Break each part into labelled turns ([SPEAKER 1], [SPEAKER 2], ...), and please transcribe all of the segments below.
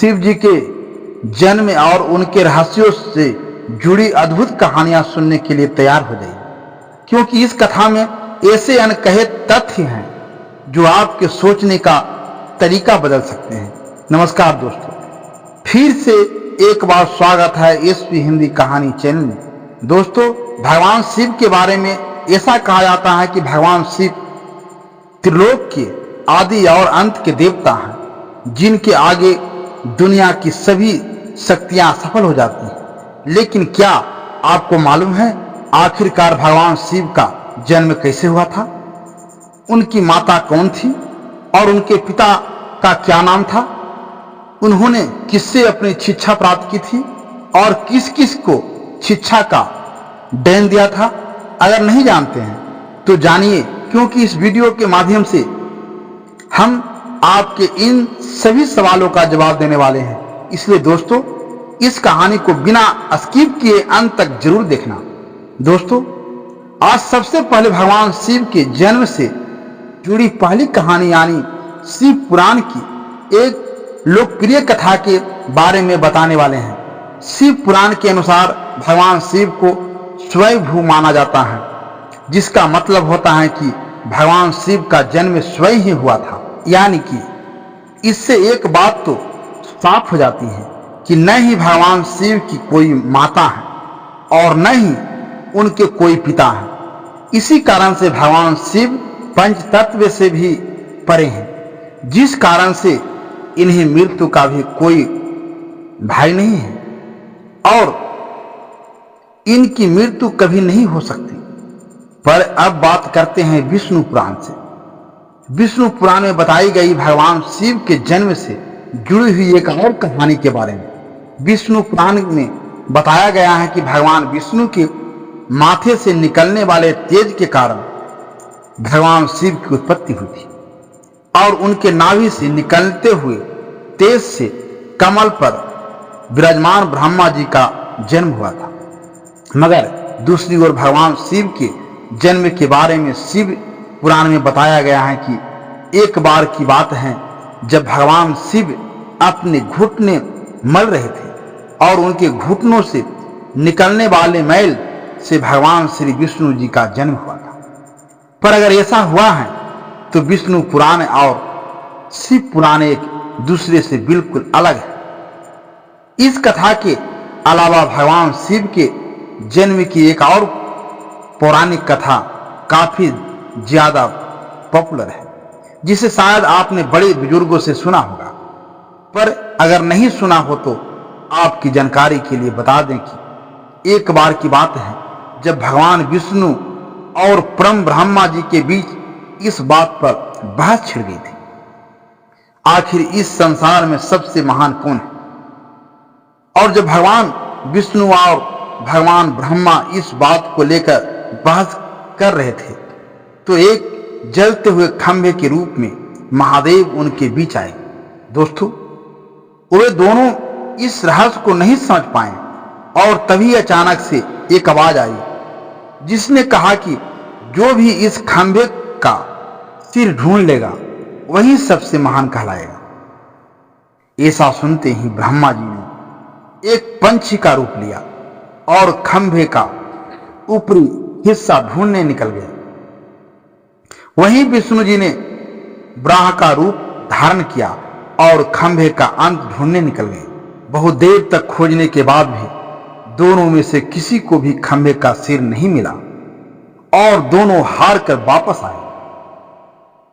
[SPEAKER 1] शिव जी के जन्म और उनके रहस्यों से जुड़ी अद्भुत कहानियां सुनने के लिए तैयार हो जाइए, क्योंकि इस कथा में ऐसे अनकहे तथ्य हैं जो आपके सोचने का तरीका बदल सकते हैं। नमस्कार दोस्तों, फिर से एक बार स्वागत है एसपी हिंदी कहानी चैनल में। दोस्तों, भगवान शिव के बारे में ऐसा कहा जाता है कि भगवान शिव त्रिलोक के आदि और अंत के देवता हैं, जिनके आगे दुनिया की सभी शक्तियां सफल हो जाती हैं। लेकिन क्या आपको मालूम है आखिरकार भगवान शिव का जन्म कैसे हुआ था? उनकी माता कौन थी और उनके पिता का क्या नाम था? उन्होंने किससे अपनी शिक्षा प्राप्त की थी और किस किस को शिक्षा का दान दिया था? अगर नहीं जानते हैं तो जानिए, क्योंकि इस वीडियो के माध्यम से हम आपके इन सभी सवालों का जवाब देने वाले हैं। इसलिए दोस्तों, इस कहानी को बिना स्किप किए अंत तक जरूर देखना। दोस्तों, आज सबसे पहले भगवान शिव के जन्म से जुड़ी पहली कहानी यानी शिव पुराण की एक लोकप्रिय कथा के बारे में बताने वाले हैं। शिव पुराण के अनुसार भगवान शिव को स्वयंभू माना जाता है, जिसका मतलब होता है कि भगवान शिव का जन्म स्वयं ही हुआ था। यानी कि इससे एक बात तो साफ हो जाती है कि न ही भगवान शिव की कोई माता है और न ही उनके कोई पिता है। इसी कारण से भगवान शिव पंच तत्व से भी परे हैं, जिस कारण से इन्हें मृत्यु का भी कोई भय नहीं है और इनकी मृत्यु कभी नहीं हो सकती। पर अब बात करते हैं विष्णु पुराण से। विष्णु पुराण में बताई गई भगवान शिव के जन्म से जुड़ी हुई एक और कहानी के बारे में। विष्णु पुराण में बताया गया है कि भगवान विष्णु के माथे से निकलने वाले तेज के कारण भगवान शिव की उत्पत्ति हुई थी और उनके नाभि से निकलते हुए तेज से कमल पर विराजमान ब्रह्मा जी का जन्म हुआ था। मगर दूसरी ओर भगवान शिव के जन्म के बारे में शिव पुराण में बताया गया है कि एक बार की बात है जब भगवान शिव अपने घुटने मल रहे थे और उनके घुटनों से निकलने वाले मैल से भगवान श्री विष्णु जी का जन्म हुआ था। पर अगर ऐसा हुआ है तो विष्णु पुराण और शिव पुराण एक दूसरे से बिल्कुल अलग है। इस कथा के अलावा भगवान शिव के जन्म की एक और पौराणिक कथा काफी ज्यादा पॉपुलर है, जिसे शायद आपने बड़े बुजुर्गों से सुना होगा। पर अगर नहीं सुना हो तो आपकी जानकारी के लिए बता दें कि एक बार की बात है जब भगवान विष्णु और परम ब्रह्मा जी के बीच इस बात पर बहस छिड़ गई थी, आखिर इस संसार में सबसे महान कौन है। और जब भगवान विष्णु और भगवान ब्रह्मा इस बात को लेकर बहस कर रहे थे तो एक जलते हुए खंभे के रूप में महादेव उनके बीच आए। दोस्तों, वे दोनों इस रहस्य को नहीं समझ पाए और तभी अचानक से एक आवाज आई जिसने कहा कि जो भी इस खंभे का सिर ढूंढ लेगा वही सबसे महान कहलाएगा। ऐसा सुनते ही ब्रह्मा जी ने एक पंछी का रूप लिया और खंभे का ऊपरी हिस्सा ढूंढने निकल गए। वहीं विष्णु जी ने ब्राह का रूप धारण किया और खंभे का अंत ढूंढने निकल गए। बहुत देर तक खोजने के बाद भी दोनों में से किसी को भी खंभे का सिर नहीं मिला और दोनों हार कर वापस आए।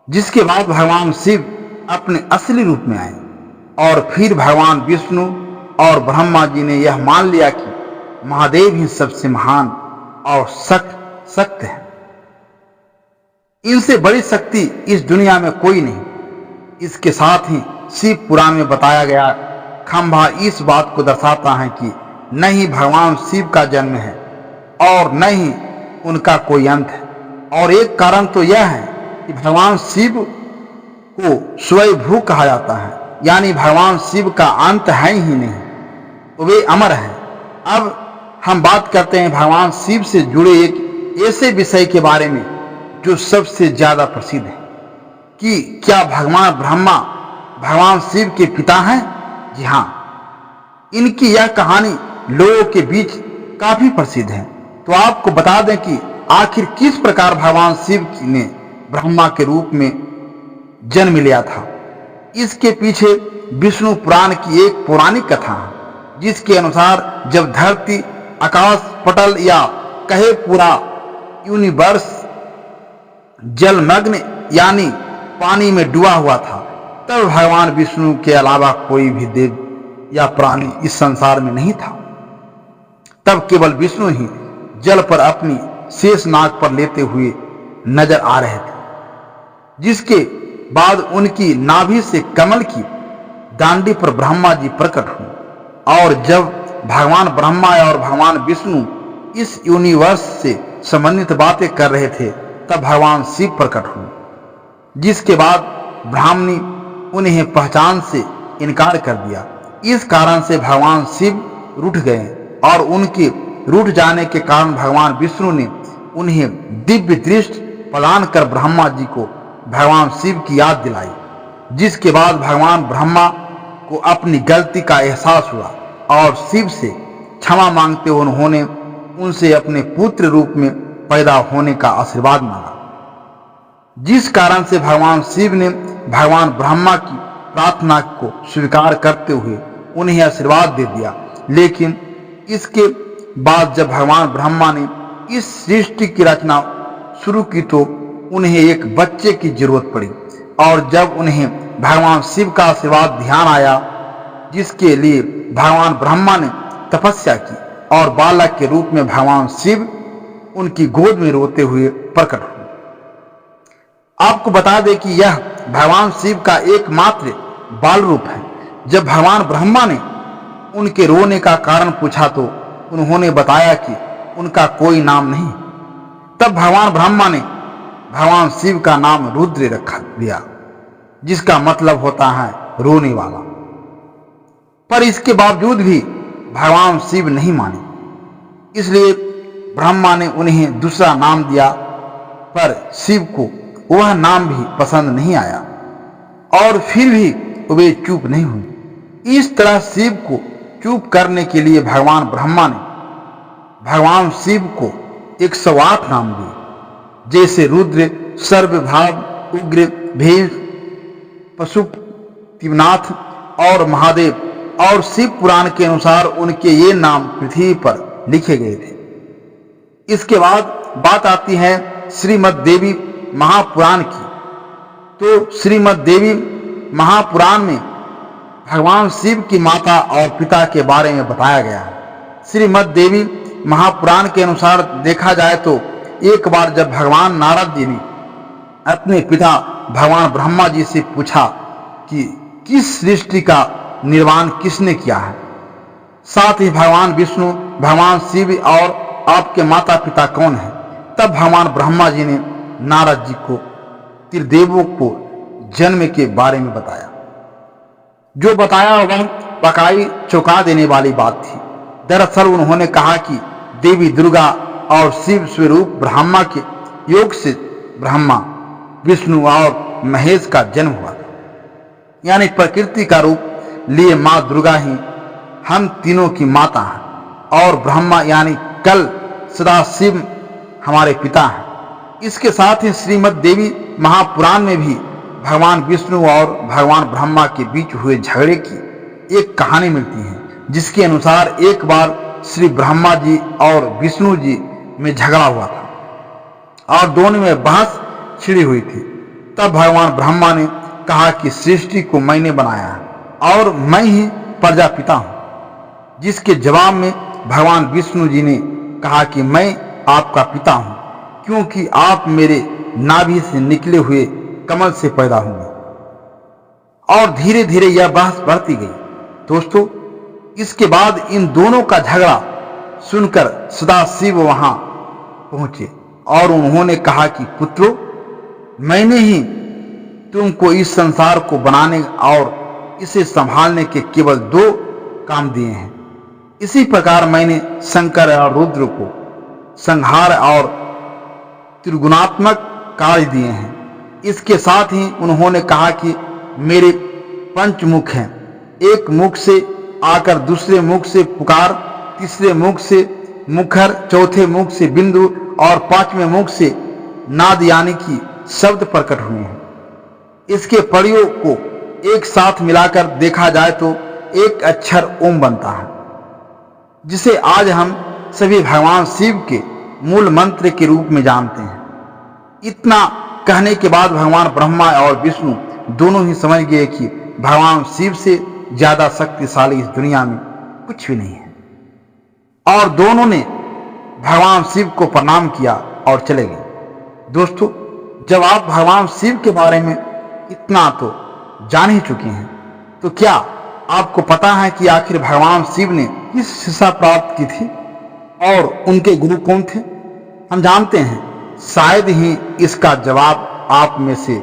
[SPEAKER 1] जिसके बाद भगवान शिव अपने असली रूप में आए और फिर भगवान विष्णु और ब्रह्मा जी ने यह मान लिया कि महादेव ही सबसे महान और सक्त है। इनसे बड़ी शक्ति इस दुनिया में कोई नहीं। इसके साथ ही शिव पुराण में बताया गया खंभा इस बात को दर्शाता है कि न ही भगवान शिव का जन्म है और न ही उनका कोई अंत है। और एक कारण तो यह है कि भगवान शिव को स्वयंभू कहा जाता है, यानी भगवान शिव का अंत है ही नहीं, वे अमर हैं। अब हम बात करते हैं भगवान शिव से जुड़े एक ऐसे विषय के बारे में जो सबसे ज्यादा प्रसिद्ध है कि क्या भगवान ब्रह्मा भगवान शिव के पिता हैं जी हाँ, इनकी यह कहानी लोगों के बीच काफी प्रसिद्ध है। तो आपको बता दें कि आखिर किस प्रकार भगवान शिव ने ब्रह्मा के रूप में जन्म लिया था। इसके पीछे विष्णु पुराण की एक पौराणिक कथा है, जिसके अनुसार जब धरती, आकाश पटल या कहे पूरा यूनिवर्स जलमग्न यानी पानी में डूबा हुआ था, तब भगवान विष्णु के अलावा कोई भी देव या प्राणी इस संसार में नहीं था। तब केवल विष्णु ही जल पर अपनी शेष नाग पर लेते हुए नजर आ रहे थे, जिसके बाद उनकी नाभि से कमल की दांडी पर ब्रह्मा जी प्रकट हुए। और जब भगवान ब्रह्मा और भगवान विष्णु इस यूनिवर्स से संबंधित बातें कर रहे थे, तब भगवान शिव प्रकट हुए, जिसके बाद ब्राह्मणी उन्हें पहचान से इनकार कर दिया। इस कारण से भगवान शिव रूठ गए और उनके रूठ जाने के कारण भगवान विष्णु ने उन्हें दिव्य दृष्टि प्रदान कर ब्रह्मा जी को भगवान शिव की याद दिलाई, जिसके बाद भगवान ब्रह्मा को अपनी गलती का एहसास हुआ और शिव से क्षमा मांगते हुए उन्होंने उनसे अपने पुत्र रूप में पैदा होने का आशीर्वाद मांगा, जिस कारण से भगवान शिव ने भगवान ब्रह्मा की प्रार्थना को स्वीकार करते हुए उन्हें आशीर्वाद दे दिया। लेकिन इसके बाद जब भगवान ब्रह्मा ने इस सृष्टि की रचना शुरू की तो उन्हें एक बच्चे की जरूरत पड़ी, और जब उन्हें भगवान शिव का आशीर्वाद ध्यान आया, जिसके लिए भगवान ब्रह्मा ने तपस्या की और बालक के रूप में भगवान शिव उनकी गोद में रोते हुए प्रकट हुए। आपको बता दें कि यह भगवान शिव का एकमात्र बाल रूप है। जब भगवान ब्रह्मा ने उनके रोने का कारण पूछा तो उन्होंने बताया कि उनका कोई नाम नहीं। तब भगवान ब्रह्मा ने भगवान शिव का नाम रुद्र रखा दिया, जिसका मतलब होता है रोने वाला। पर इसके बावजूद भी भगवान शिव नहीं माने, इसलिए ब्रह्मा ने उन्हें दूसरा नाम दिया, पर शिव को वह नाम भी पसंद नहीं आया और फिर भी वे चुप नहीं हुए। इस तरह शिव को चुप करने के लिए भगवान ब्रह्मा ने भगवान शिव को 108 नाम दिए, जैसे रुद्र, सर्वभाव, उग्र, भीष, पशुपतिनाथ और महादेव। और शिव पुराण के अनुसार उनके ये नाम पृथ्वी पर लिखे गए थे। इसके बाद बात आती है श्रीमद् देवी महापुराण की। तो श्रीमद् देवी महापुराण में भगवान शिव की माता और पिता के बारे में बताया गया है। श्रीमद् देवी महापुराण के अनुसार देखा जाए तो एक बार जब भगवान नारद जी ने अपने पिता भगवान ब्रह्मा जी से पूछा कि किस सृष्टि का निर्माण किसने किया है, साथ ही भगवान विष्णु, भगवान शिव और आपके माता पिता कौन है, तब भगवान ब्रह्मा जी ने नारद जी को त्रिदेवों को जन्म के बारे में बताया। जो बताया वह पकाई चौंका देने वाली बात थी। दरअसल उन्होंने कहा कि देवी दुर्गा और शिव स्वरूप ब्रह्मा के योग से ब्रह्मा, विष्णु और महेश का जन्म हुआ था। यानी प्रकृति का रूप लिए माँ दुर्गा ही हम तीनों की माता हैं और ब्रह्मा यानी कल सदा शिव हमारे पिता हैं। इसके साथ ही श्रीमद् देवी महापुराण में भी भगवान विष्णु और भगवान ब्रह्मा के बीच हुए झगड़े की एक कहानी मिलती है, जिसके अनुसार एक बार श्री ब्रह्मा जी और विष्णु जी में झगड़ा हुआ था और दोनों में बहस छिड़ी हुई थी। तब भगवान ब्रह्मा ने कहा कि सृष्टि को मैंने बनाया है और मैं ही प्रजापिता हूं, जिसके जवाब में भगवान विष्णु जी ने कहा कि मैं आपका पिता हूं, क्योंकि आप मेरे नाभि से निकले हुए कमल से पैदा हुए। और धीरे धीरे यह बहस बढ़ती गई। दोस्तों, इसके बाद इन दोनों का झगड़ा सुनकर सदाशिव वहां पहुंचे और उन्होंने कहा कि पुत्रों, मैंने ही तुमको इस संसार को बनाने और इसे संभालने के केवल 2 काम दिए हैं। इसी प्रकार मैंने शंकर और रुद्र को संहार और त्रिगुणात्मक कार्य दिए हैं। इसके साथ ही उन्होंने कहा कि मेरे पंचमुख हैं, एक मुख से आकर दूसरे मुख से पुकार, तीसरे मुख से मुखर, चौथे मुख से बिंदु और पांचवें मुख से नाद यानी कि शब्द प्रकट हुए हैं। इसके पड़ियों को एक साथ मिलाकर देखा जाए तो एक अक्षर ओम बनता है, जिसे आज हम सभी भगवान शिव के मूल मंत्र के रूप में जानते हैं। इतना कहने के बाद भगवान ब्रह्मा और विष्णु दोनों ही समझ गए कि भगवान शिव से ज्यादा शक्तिशाली इस दुनिया में कुछ भी नहीं है, और दोनों ने भगवान शिव को प्रणाम किया और चले गए। दोस्तों, जब आप भगवान शिव के बारे में इतना तो जान ही चुके हैं, तो क्या आपको पता है कि आखिर भगवान शिव ने किस शिक्षा प्राप्त की थी और उनके गुरु कौन थे? हम जानते हैं, शायद ही इसका जवाब आप में से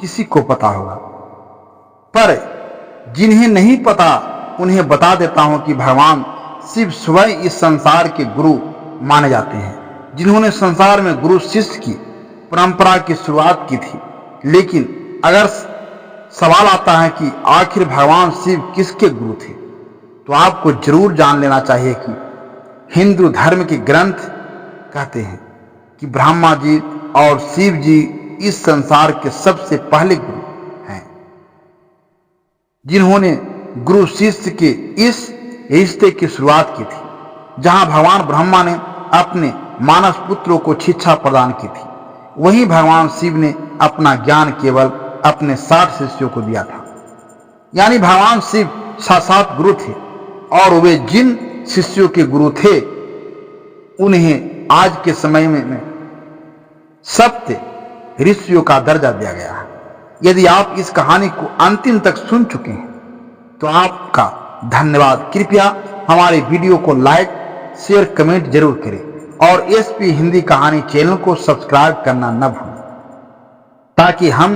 [SPEAKER 1] किसी को पता होगा, पर जिन्हें नहीं पता उन्हें बता देता हूं कि भगवान शिव स्वयं इस संसार के गुरु माने जाते हैं, जिन्होंने संसार में गुरु शिष्य की परंपरा की शुरुआत की थी। लेकिन अगर सवाल आता है कि आखिर भगवान शिव किसके गुरु थे, तो आपको जरूर जान लेना चाहिए कि हिंदू धर्म के ग्रंथ कहते हैं कि ब्रह्मा जी और शिव जी इस संसार के सबसे पहले गुरु हैं, जिन्होंने गुरु शिष्य के इस रिश्ते की शुरुआत की थी। जहां भगवान ब्रह्मा ने अपने मानस पुत्रों को शिक्षा प्रदान की थी, वहीं भगवान शिव ने अपना ज्ञान केवल अपने 60 शिष्यों को दिया था। यानी भगवान शिव साक्षात गुरु थे, और वे जिन शिष्यों के गुरु थे उन्हें आज के समय में सप्त ऋषियों का दर्जा दिया गया है। यदि आप इस कहानी को अंतिम तक सुन चुके हैं तो आपका धन्यवाद। कृपया हमारे वीडियो को लाइक, शेयर, कमेंट जरूर करें और एसपी हिंदी कहानी चैनल को सब्सक्राइब करना न भूलें, ताकि हम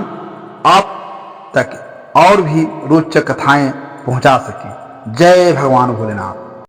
[SPEAKER 1] आप तक और भी रोचक कथाएं पहुंचा सकें। जय भगवान भोलेनाथ।